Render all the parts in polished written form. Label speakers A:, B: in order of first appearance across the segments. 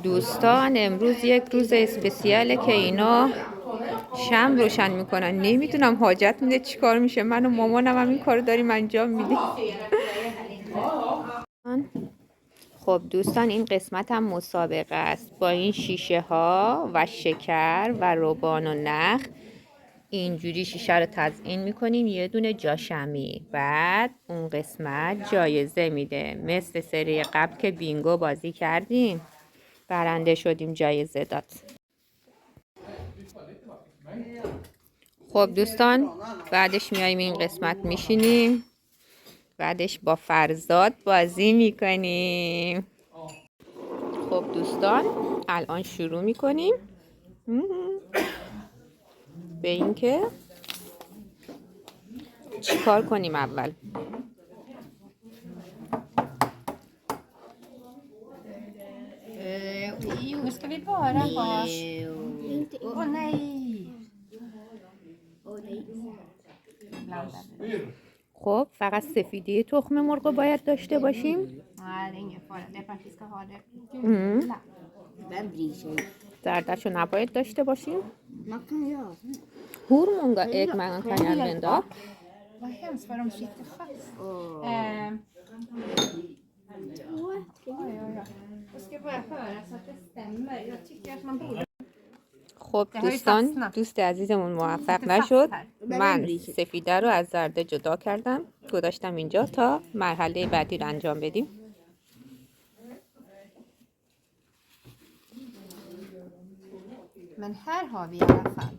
A: دوستان امروز یک روز اسپسیاله که اینا شمع روشن میکنن. نمیدونم حاجت میده چی کار میشه. من و مامانم هم این کار داریم انجام میدیم. خب دوستان این قسمت هم مسابقه است. با این شیشه ها و شکر و روبان و نخ اینجوری شیشه رو تزیین میکنیم یه دونه جاشمی. بعد اون قسمت جایزه میده. مثل سری قبل که بینگو بازی کردیم برنده شدیم، جایزه داد. خب دوستان بعدش میایم این قسمت میشینیم، بعدش با فرزاد بازی میکنیم. خب دوستان الان شروع میکنیم به اینکه چیکار کنیم. اول
B: Nu ska vi bara ha... Åh nej!
A: خب فقط سفیده تخم مرغ باید داشته باشیم.
B: Nej, det är ingen fara. Det är för att vi ska ha det gula.
C: Vem bryr sig?
A: زردشو نباید داشته باشیم.
C: Man kan göra.
A: Hur många ägg man kan använda?
B: Vad hemskt vad de sitter fast. Oj. Jag ska bara höra så att det stämmer. Jag tycker att man borde...
A: خب دوستان دوست عزیزمون موفق نشد. من سفیده رو از زرده جدا کردم، گذاشتم اینجا تا مرحله بعدی رو انجام بدیم.
B: Men här har vi i alla fall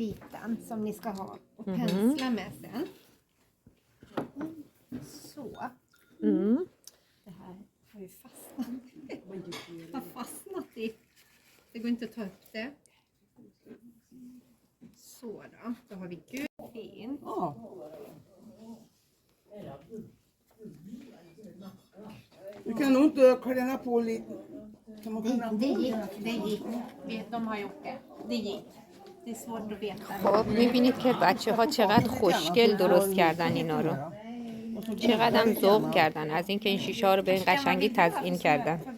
B: vitan som ni ska ha och pensla med sen. Så. Det här har ju fastnat. Har fastnat i. Det går inte att ta upp det. Så då har vi gult fint.
D: Du kan nog inte klämma på lite. Kan man klämma på?
B: Det gick. De har gjort det. Det gick. Det är svårt att veta.
A: خب میبینید که بچه ها چقدر خوشگل درست کردن اینا رو. چقدر هم ذوق کردن از اینکه این شیشه ها رو به این قشنگی تزیین کردن.